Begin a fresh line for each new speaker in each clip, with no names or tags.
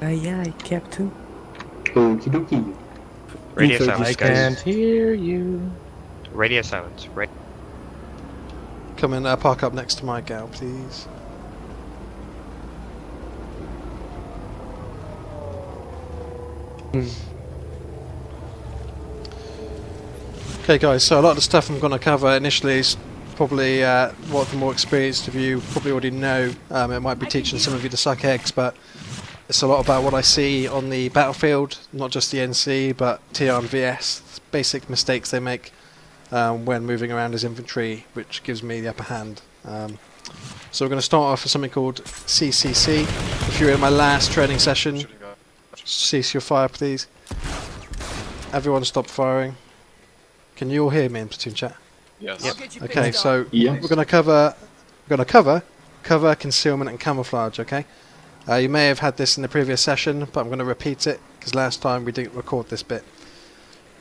Yeah, Captain.
Okie dokie.
Radio
Info
silence,
I
guys.
can't hear you.
Radio silence.
Come and park up next to my gal, please. Okay guys, so a lot of the stuff I'm going to cover initially is probably what the more experienced of you probably already know. It might be teaching some of you to suck eggs, but it's a lot about what I see on the battlefield, not just the NC, but TR and VS, basic mistakes they make when moving around as infantry, which gives me the upper hand. So we're going to start off with something called CCC. If you were in my last training session, cease your fire please. Everyone stop firing. Can you all hear me in platoon chat?
Yes.
Yep.
Okay, so
Yes.
we're going to cover cover, concealment, and camouflage. Okay. You may have had this in the previous session, but I'm going to repeat it because last time we didn't record this bit.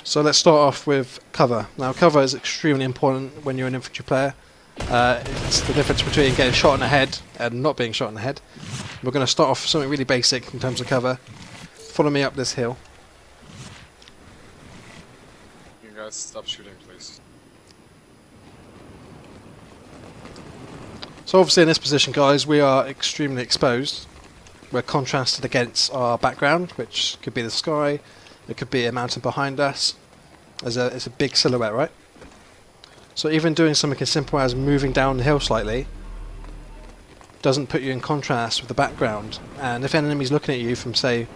So let's start off with cover. Now, cover is extremely important when you're an infantry player. It's the difference between getting shot in the head and not being shot in the head. We're going to start off with something really basic in terms of cover. Follow me up this hill.
You guys stop shooting, please.
So obviously in this position, guys, we are extremely exposed. We're contrasted against our background, which could be the sky, it could be a mountain behind us. It's a big silhouette, right? So even doing something as simple as moving down the hill slightly doesn't put you in contrast with the background. And if an enemy's looking at you from, say,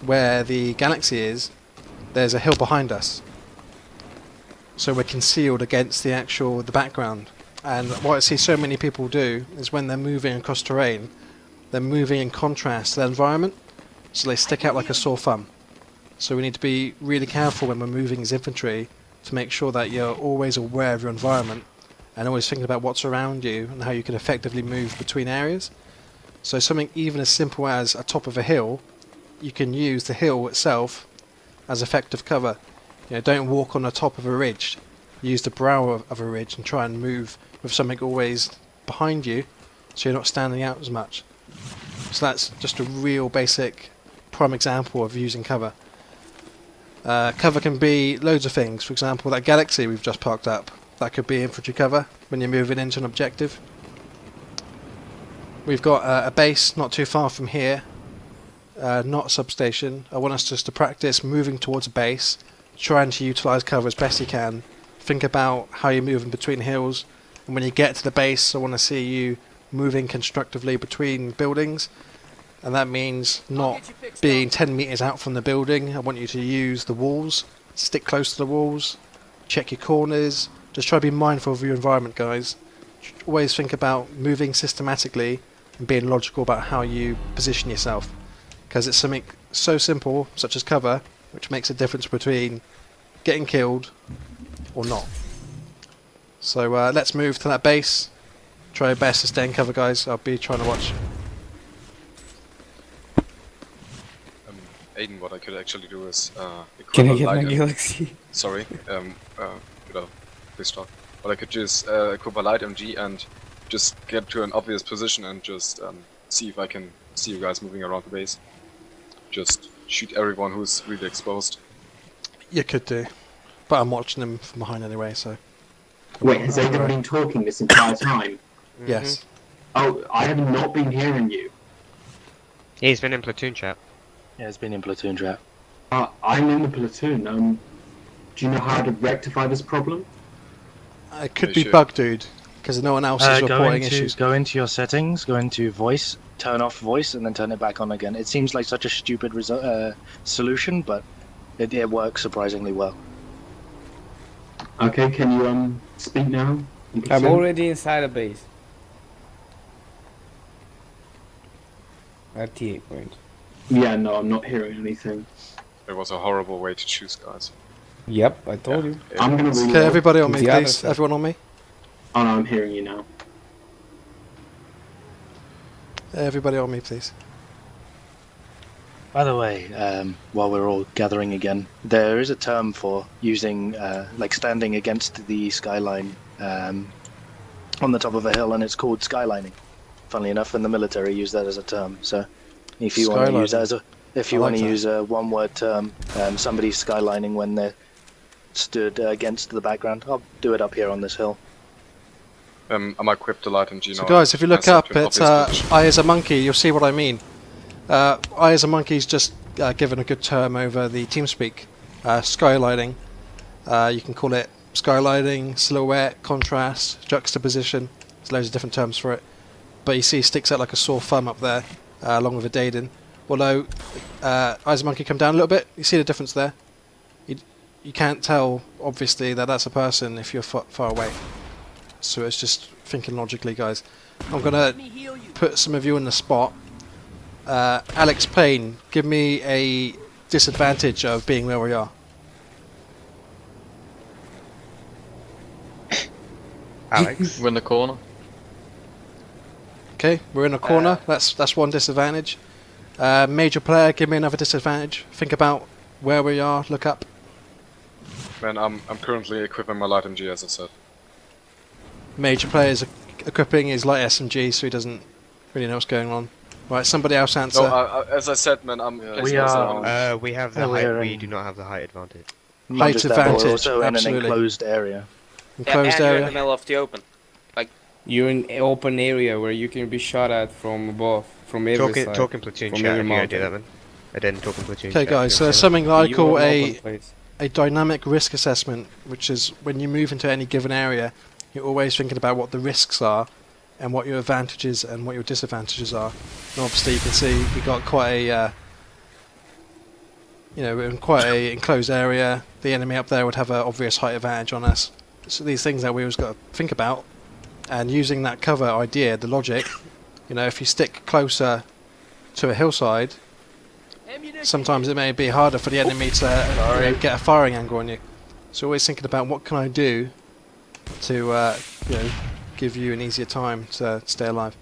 where the galaxy is, there's a hill behind us. So we're concealed against the background. And what I see so many people do is when they're moving across terrain, they're moving in contrast to their environment, so they stick out like a sore thumb. So we need to be really careful when we're moving as infantry to make sure that you're always aware of your environment and always thinking about what's around you and how you can effectively move between areas. So something even as simple as a top of a hill, you can use the hill itself as effective cover. You know, don't walk on the top of a ridge. Use the brow of a ridge and try and move with something always behind you so you're not standing out as much. So that's just a real basic prime example of using cover. Cover can be loads of things. For example, that galaxy we've just parked up, that could be infantry cover when you're moving into an objective. We've got a base not too far from here, not a substation. I want us just to practice moving towards a base, trying to utilise cover as best you can. Think about how you're moving between hills, and when you get to the base, I want to see you moving constructively between buildings, and that means not being 10 metres out from the building. I want you to use the walls, stick close to the walls, check your corners, just try to be mindful of your environment, guys. Always think about moving systematically and being logical about how you position yourself, because it's something so simple, such as cover, which makes a difference between getting killed or not. So let's move to that base. Try your best to stay in cover, guys. I'll be trying to watch.
Aiden, what I could actually do is
Can I
equip a
get my
light
galaxy?
Sorry, please stop. But I could just equip a light MG and just get to an obvious position and just see if I can see you guys moving around the base. Just shoot everyone who's really exposed.
You could do, but I'm watching them from behind anyway, so.
Wait, has Aiden been talking this entire time?
Yes.
Oh, I have not been hearing you.
He's been in platoon chat.
Yeah, it's been in platoon chat.
I'm in the platoon. Do you know how to rectify this problem?
It could
They
be
should.
bug dude, because no one else is reporting issues.
Go into your settings, go into voice, turn off voice, and then turn it back on again. It seems like such a stupid solution, but it works surprisingly well.
Okay, can you speak now? in
I'm
platoon?
already inside a base. At TA point.
Yeah, no, I'm not hearing anything.
It was a horrible way to choose, guys.
Yep, I told you.
I'm gonna reload.
Okay, everybody on me,
The other
please.
side.
Everyone on me.
Oh no, I'm hearing you now.
Everybody on me, please.
By the way, while we're all gathering again, there is a term for using, like standing against the skyline on the top of a hill, and it's called skylining. Funnily enough, in the military, use that as a term. So If you want to use that
Skylining.
as a, if you
I
want
like
to
that.
use a one-word term, somebody's skylining when they're stood against the background. I'll do it up here on this hill.
I'm equipped to light MG now.
So guys, if you look
Myself
up
to an
at
obvious position.
I as a monkey, you'll see what I mean. I as a monkey's just given a good term over the TeamSpeak. Skylighting. You can call it skylighting, silhouette, contrast, juxtaposition. There's loads of different terms for it. But you see he sticks out like a sore thumb up there, along with a Daden. Although, I as a monkey come down a little bit, you see the difference there? You can't tell, obviously, that that's a person if you're far away. So it's just thinking logically, guys. I'm gonna put some of you in the spot. Alex Payne, give me a disadvantage of being where we are.
Alex.
We're in the corner.
Okay, we're in a corner. That's one disadvantage. Major player, give me another disadvantage. Think about where we are. Look up.
Man, I'm currently equipping my light MG, as I said.
Major player is equipping his light SMG, so he doesn't really know what's going on. Right, somebody else answer.
No, as I said, man, I'm
Yeah.
placing
We
myself
are-
on-
We have the
Oh,
height.
we're
We
in-
do not have the height advantage.
Not
Height
just that, but we're
advantage,
also in an
absolutely.
enclosed area.
Enclosed
and you're in
area.
the middle of the open.
You're in an open area where you can be shot at from above, from every side.
Talking platoon
from
chat.
every
If you go do
mountain.
that, man. And then talking platoon
Okay,
chat.
guys.
if
So
you
there's
wanna-
something that I
You
call
are in
a
open place.
dynamic risk assessment, which is when you move into any given area, you're always thinking about what the risks are and what your advantages and what your disadvantages are. And obviously, you can see we got quite a, we're in quite a enclosed area. The enemy up there would have an obvious height advantage on us. So these things that we always got to think about, and using that cover idea, the logic, if you stick closer to a hillside, sometimes it may be harder for the enemy to get a firing angle on you. So always thinking about what can I do to give you an easier time to stay alive.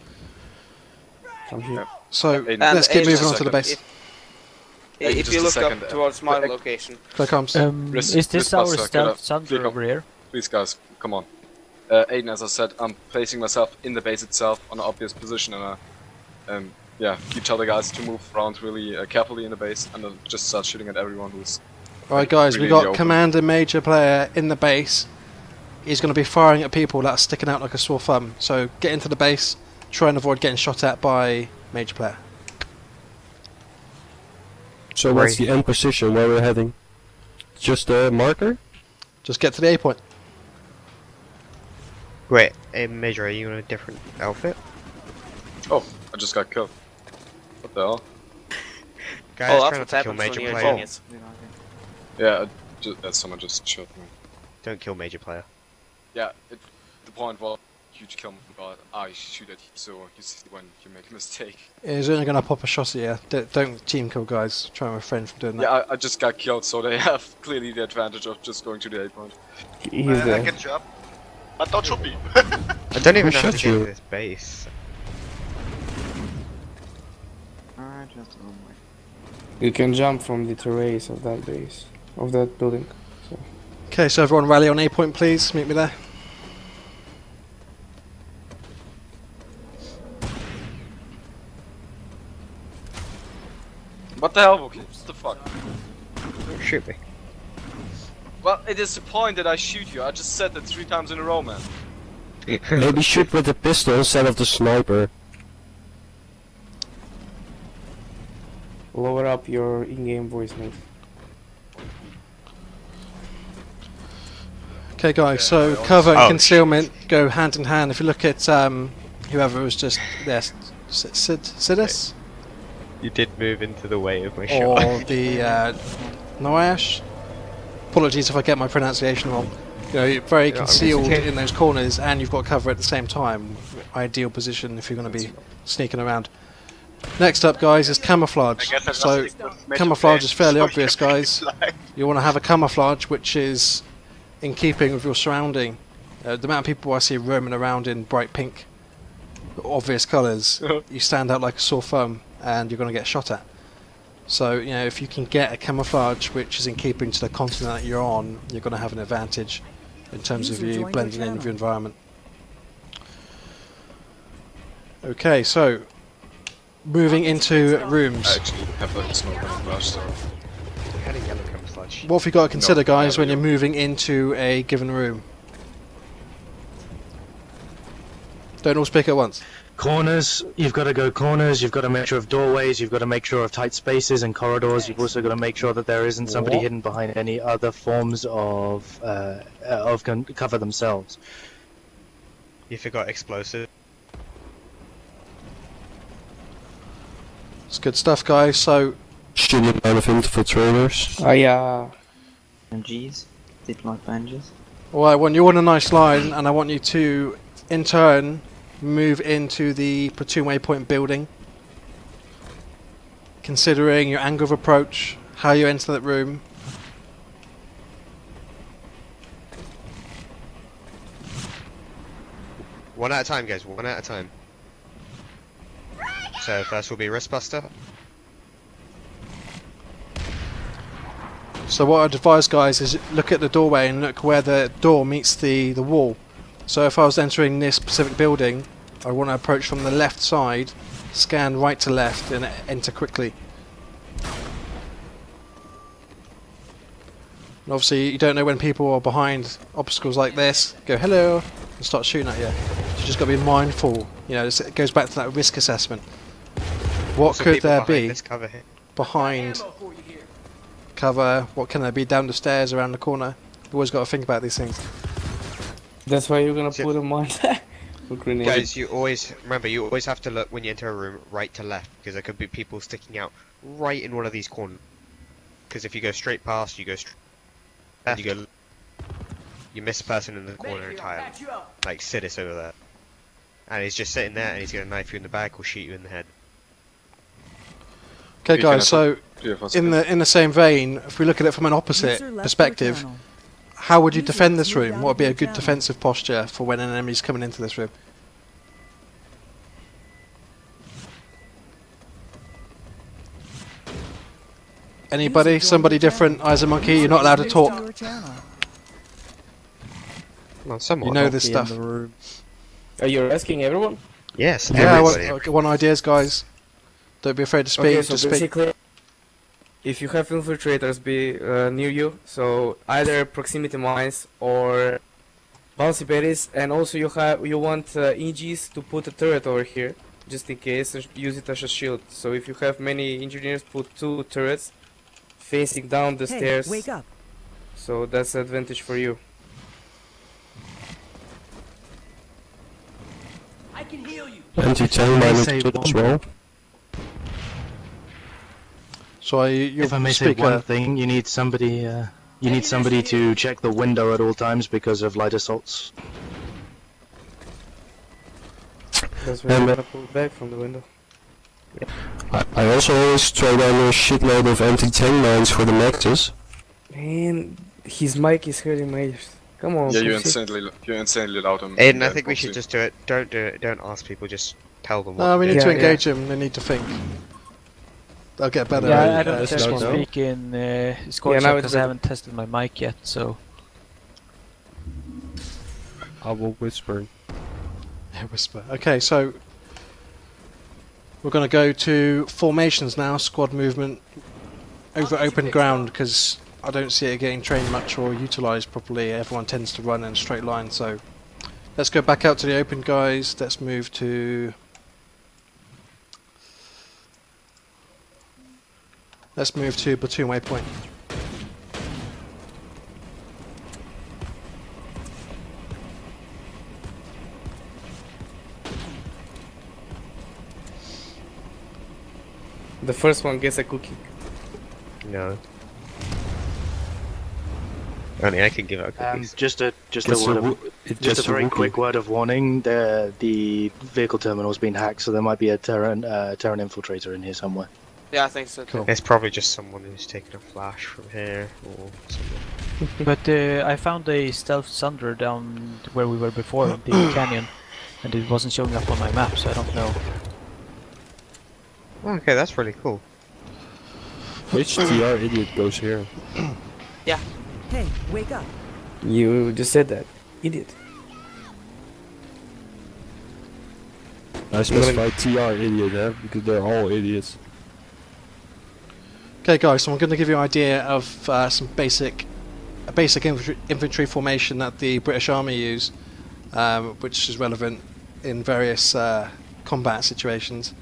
Come here.
So
And
let's keep
just
moving
a
on to the
second.
base.
Hey,
If
just
you
a
look
second,
up towards my
quick-
location,
Here comes.
Risk-
Is this
risk
our
buster,
stealth
get
sensor
up.
over here?
Please, guys, come on. Aiden, as I said, I'm placing myself in the base itself on an obvious position, and you tell the guys to move around really carefully in the base, and then just start shooting at everyone who's.
Alright guys,
really
we got
open.
Commander Major Player in the base. He's going to be firing at people that are sticking out like a sore thumb. So get into the base, try and avoid getting shot at by Major Player.
So what's the end position where we're heading? Just a marker?
Just get to the A point.
Wait, Major, are you in a different outfit?
Oh, I just got killed. What the hell?
Guys,
oh,
try
that's
not
what
to kill
happens
Major
when you're a
Player.
genius.
Yeah, someone just shot me.
Don't kill Major Player.
Yeah, the point was huge kill, but I shoot at you, so you see when you make a mistake.
He's only going to pop a shot at you. Don't team kill guys. Try and refrain from doing that.
Yeah, I just got killed, so they have clearly the advantage of just going to the A point.
He's there.
you up. I thought should be.
I don't even know how to
shot
get
you?
to this base.
You can jump from the terrace of that base, of that building.
Okay, so everyone rally on A point please. Meet me there.
What the hell, Wookie? What the fuck?
Don't shoot me.
Well, it is the point that I shoot you. I just said that 3 times in a row, man.
Maybe shoot with the pistol instead of the sniper.
Lower up your in-game voice, mate.
Okay guys, so
I
cover and
Oh,
concealment go hand in hand. If you look at whoever was just there, Sidus?
You did move into the way of my shot.
Or the Noash. Apologies if I get my pronunciation wrong. You're very
Yeah, I'm
concealed
okay.
in those corners, and you've got cover at the same time. Ideal position if you're going to be sneaking around. Next up, guys, is camouflage. So camouflage is fairly obvious, guys. You want to have a camouflage which is in keeping with your surrounding. The amount of people I see roaming around in bright pink, obvious colours, you stand out like a sore thumb, and you're going to get shot at. So, if you can get a camouflage which is in keeping to the continent that you're on, you're going to have an advantage in terms of you blending in with your environment. Okay, so moving into rooms.
I actually have a snow camouflage, so
I had a yellow camouflage.
What have you got to consider,
No,
guys, when
you-
you're moving into a given room? Don't all speak at once.
Corners, you've got to go corners, you've got to make sure of doorways, you've got to make sure of tight spaces and corridors, you've also got to make sure that there isn't somebody
What?
hidden behind any other forms of cover themselves.
You forgot explosive.
It's good stuff, guys. So,
Shooting out of infiltrators.
Oh yeah.
MGs, diplomat bandages.
alright, when you're on a nice line, and I want you to, in turn, move into the platoon waypoint building. Considering your angle of approach, how you enter that room.
One at a time, guys. One at a time. So first will be Wristbuster.
So what I'd advise, guys, is look at the doorway and look where the door meets the wall. So if I was entering this specific building, I want to approach from the left side, scan right to left, and enter quickly. And obviously, you don't know when people are behind obstacles like this. Go hello and start shooting at you. So you just got to be mindful. You know, it goes back to that risk assessment. What
Also
could
people
there
behind
be
this cover here.
behind cover? What can there be down the stairs, around the corner? You've always got to think about these things.
That's why you're gonna
So-
put them on. Grenade.
Guys, you always have to look when you enter a room right to left, because there could be people sticking out right in one of these corners. Because if you go straight past, you go straight left, you miss a person in the corner entirely. Like Sidis over there, and he's just sitting there, and he's gonna knife you in the back or shoot you in the head.
Okay,
You can
guys. So in the same vein, if we look at it from an opposite perspective, how would you defend this room? What would be a good defensive posture for when an enemy's coming into this room? Anybody? Somebody different? Eyes a monkey. You're not allowed to talk.
Well, somewhat.
You know this stuff.
Are you asking everyone?
Yes.
Yeah.
everybody.
One ideas, guys. Don't be afraid to speak.
Okay, so
Just speak.
basically, if you have infiltrators be near you, so either proximity mines or bouncy berries, and also you want EGs to put a turret over here, just in case, and use it as a shield. So if you have many engineers, put 2 turrets facing down the stairs.
Wake up.
So that's an advantage for you.
I can heal you.
Anti-tank
May
mine
say
as
one-
well.
So you
If I may say
speak.
one thing, you need somebody to check the window at all times because of light assaults.
That's why you gotta pull back from the window.
I also always throw down a shitload of anti-tank mines for the Nexus.
Man, his mic is hurting my ears. Come on.
Yeah,
Proceed.
you're insanely loud.
Aiden, I think we should just do it. Don't do it. Don't ask people. Just tell them. What
No,
to
we
do.
need to
Yeah,
engage them. They need to think. They'll get better.
Yeah,
at
I don't
this
tend
one.
to speak in Scorch
Yeah, now
because
it's
I haven't tested my mic yet, so...
I will whisper.
Yeah, whisper. Okay, so we're going to go to formations now. Squad movement over open ground, because I don't see it getting trained much or utilised properly. Everyone tends to run in a straight line. So let's go back out to the open, guys. Let's move to. Let's move to platoon waypoint.
The first one gets a cookie.
No. Only I can give out cookies.
Just a
Just
word
a
of,
It's
just a
just
very
Wookiee.
quick word of warning. The vehicle terminal's been hacked, so there might be a Terran infiltrator in here somewhere.
Yeah, I think so.
Cool.
It's probably just someone who's taken a flash from here or something.
But I found a stealth Sunder down where we were before, in the canyon, and it wasn't showing up on my map, so I don't know.
Okay, that's really cool.
Which TR idiot goes here?
Hey, wake up.
You just said that. Idiot.
I specify TR idiot, because they're all idiots.
Okay, guys, so I'm going to give you an idea of some basic infantry formation that the British Army use, which is relevant in various combat situations.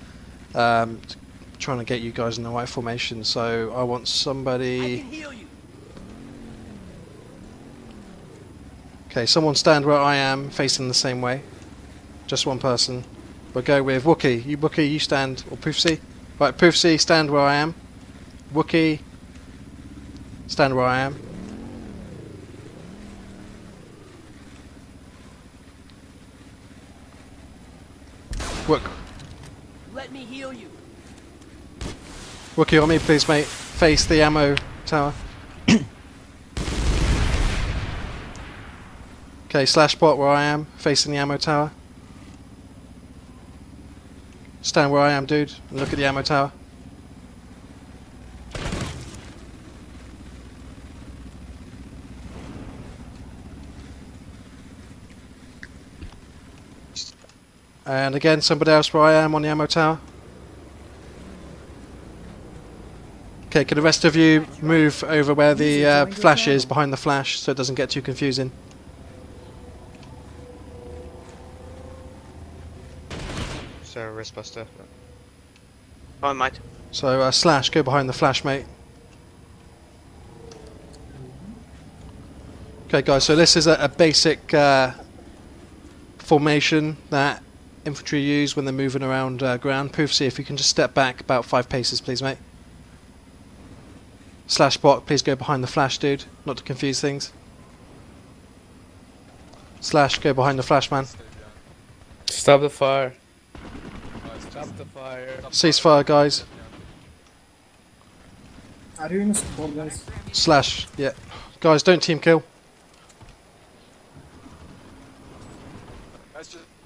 Trying to get you guys in the right formation. So I want somebody. Okay, someone stand where I am, facing the same way. Just one person. We'll go with Wookie. Wookie, you stand, or Poofsy. Right, Poofsy, stand where I am. Wookie, stand where I am. Wook.
Let me heal you.
Wookie on me, please, mate. Face the ammo tower. Okay, Slashbot where I am, facing the ammo tower. Stand where I am, dude, and look at the ammo tower. And again, somebody else where I am on the ammo tower. Okay, can the rest of you move over where the flash is, behind the flash, so it doesn't get too confusing?
So, Wristbuster.
Oh, I might.
So, Slash, go behind the flash, mate. Okay, guys, so this is a basic formation that infantry use when they're moving around ground. Poofsy, if you can just step back about 5 paces, please, mate. Slashbot, please go behind the flash, dude, not to confuse things. Slash, go behind the flash, man.
Stop the fire. Stop the fire.
Ceasefire, guys.
Are you in a support, guys?
Slash, yeah. Guys, don't team kill.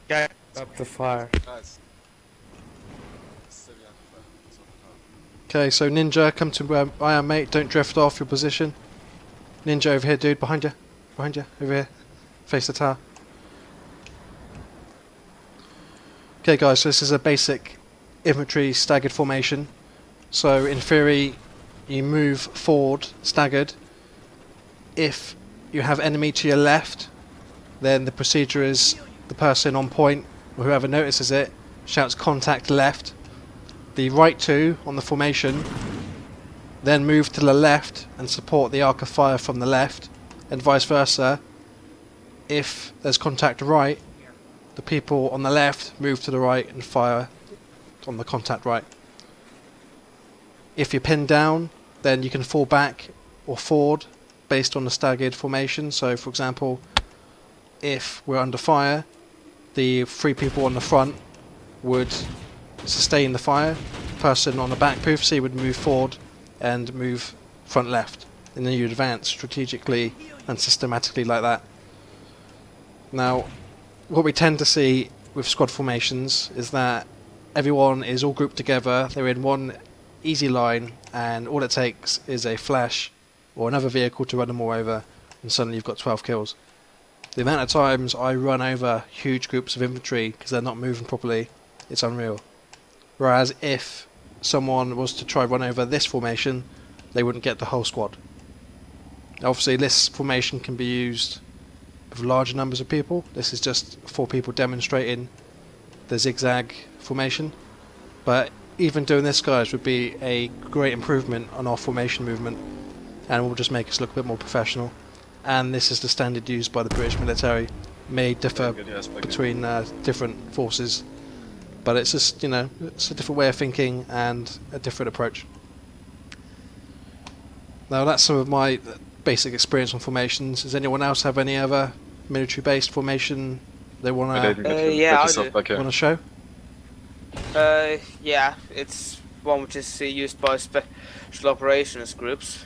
Stop the fire.
Okay, so Ninja, come to where I am, mate. Don't drift off your position. Ninja over here, dude. Behind you. Behind you. Over here. Face the tower. Okay, guys, so this is a basic infantry staggered formation. So, in theory, you move forward, staggered. If you have enemy to your left, then the procedure is the person on point, or whoever notices it, shouts contact left. The right two on the formation then move to the left and support the arc of fire from the left, and vice versa. If there's contact right, the people on the left move to the right and fire on the contact right. If you're pinned down, then you can fall back or forward based on the staggered formation. So, for example, if we're under fire, the 3 people on the front would sustain the fire. Person on the back, Poofsy, would move forward and move front left, and then you advance strategically and systematically like that. Now, what we tend to see with squad formations is that everyone is all grouped together, they're in one easy line, and all it takes is a flash or another vehicle to run them all over, and suddenly you've got 12 kills. The amount of times I run over huge groups of infantry because they're not moving properly, it's unreal. Whereas if someone was to try run over this formation, they wouldn't get the whole squad. Obviously this formation can be used with larger numbers of people. This is just 4 people demonstrating the zigzag formation. But even doing this, guys, would be a great improvement on our formation movement, and will just make us look a bit more professional. And this is the standard used by the British military. May differ between different forces, but it's just, you know, it's a different way of thinking and a different approach. Now that's some of my basic experience on formations. Does anyone else have any other military-based formation they want to show?
Yeah, it's one which is used by special operations groups.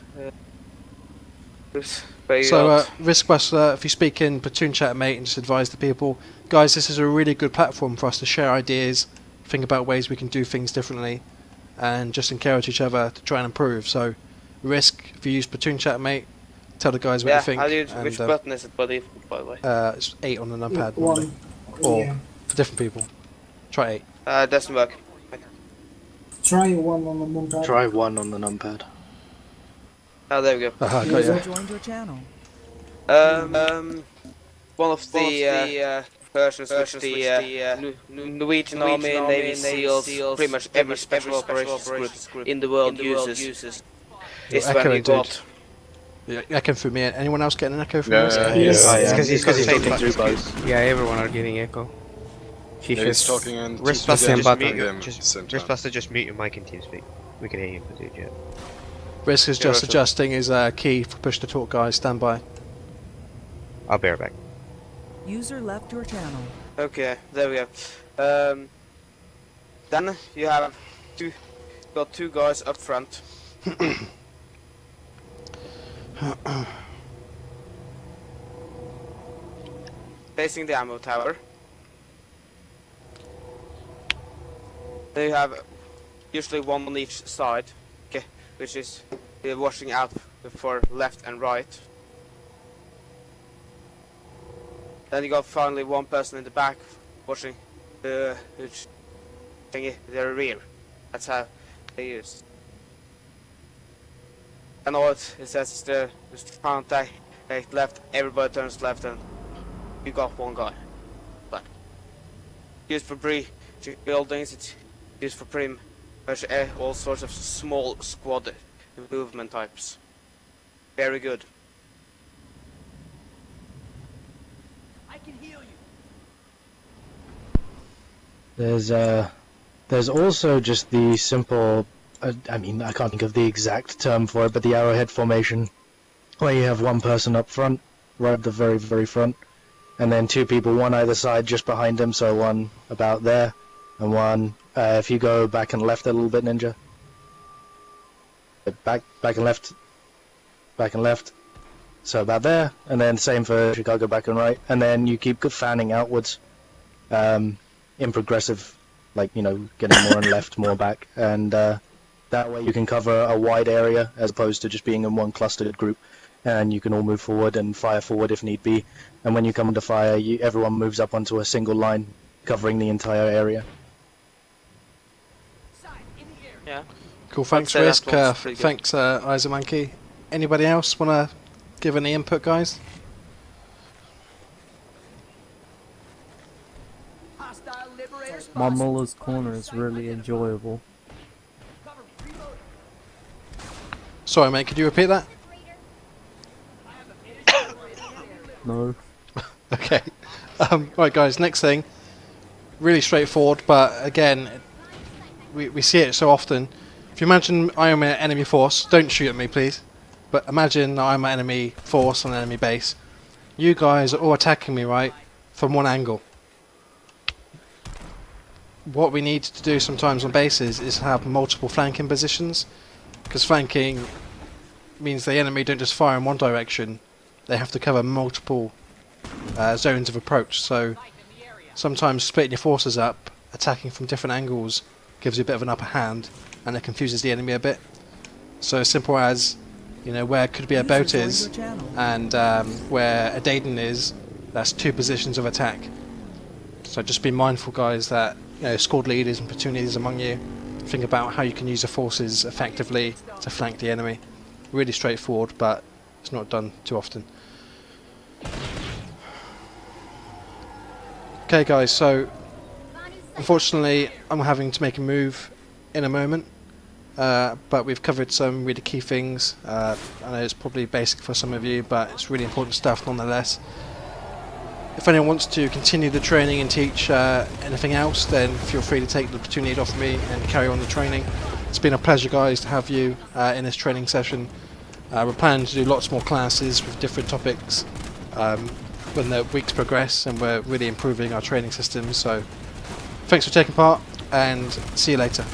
So, Riskbuster, if you speak in platoon chat, mate, and just advise the people, guys, this is a really good platform for us to share ideas, think about ways we can do things differently, and just encourage each other to try and improve. So, Risk, if you use platoon chat, mate, tell the guys what you think.
Which button is it, buddy, by the way?
It's 8 on the numpad.
1.
Or for different people. Try 8.
Doesn't work.
Try one on the numpad.
Try 1 on the numpad.
Oh, there we go.
Aha, got you.
Joined your channel.
One of the versions which the Norwegian Army and Navy SEALs, pretty much every special operations group in the world uses. Is when
echoing,
you got.
Yeah, echo through me. Anyone else getting an echo from
Yeah,
us?
yeah,
Yes.
Oh, yeah.
Because he's got the same
talking through
button.
both.
Yeah, everyone are getting echo.
Yeah, he's talking and
Wrist
the same
just
button.
mute your,
Game at the same
just
time.
Wristbuster, just mute your mic in TeamSpeak. We can hear you, dude. Yeah.
Risk is
Yeah,
just
Russell.
adjusting his key for push to talk, guys. Stand by.
I'll be right back.
User left your channel.
Okay, there we go. Then you have got two guys up front. Facing the ammo tower. Then you have usually one on each side, okay, which is watching out for left and right. Then you got finally one person in the back watching which thingy, their rear. That's how they use. And all it says is the contact left, everybody turns left and you got one guy. But used for buildings, it's used for pretty much all sorts of small squad movement types. Very good.
I can heal you.
There's also just the simple, I mean, I can't think of the exact term for it, but the arrowhead formation, where you have one person up front, right at the very, very front, and then two people, one either side just behind him, so one about there, and one, if you go back and left a little bit, Ninja. Back and left, so about there, and then same for Chicago, back and right, and then you keep fanning outwards, in progressive, like, you know, getting more and left, more back, and that way you can cover a wide area as opposed to just being in one clustered group, and you can all move forward and fire forward if need be, and when you come under fire, everyone moves up onto a single line, covering the entire area.
Yeah.
Cool, thanks
say that
Risk.
one's pretty good.
Thanks Izamanki. Anybody else want to give any input, guys?
Hostile liberator spotted.
Marmola's corner is really enjoyable.
Cover me, reloading.
Sorry mate, could you repeat that?
No.
Okay. Right guys, next thing. Really straightforward, but again, we see it so often. If you imagine I am an enemy force, don't shoot at me please, but imagine I'm an enemy force on an enemy base. You guys are all attacking me, right, from one angle. What we need to do sometimes on bases is have multiple flanking positions, because flanking means the enemy don't just fire in one direction, they have to cover multiple zones of approach, so sometimes splitting your forces up, attacking from different angles gives you a bit of an upper hand, and it confuses the enemy a bit. So as simple as, you know, where could be a boat is, and where a Daden is, that's two positions of attack. So just be mindful guys that, you know, squad leaders and platoon leaders among you, think about how you can use your forces effectively to flank the enemy. Really straightforward, but it's not done too often. Okay guys, so unfortunately I'm having to make a move in a moment, but we've covered some really key things. I know it's probably basic for some of you, but it's really important stuff nonetheless. If anyone wants to continue the training and teach anything else, then feel free to take the platoon lead off me and carry on the training. It's been a pleasure guys to have you in this training session. We're planning to do lots more classes with different topics when the weeks progress, and we're really improving our training systems. So thanks for taking part, and see you later.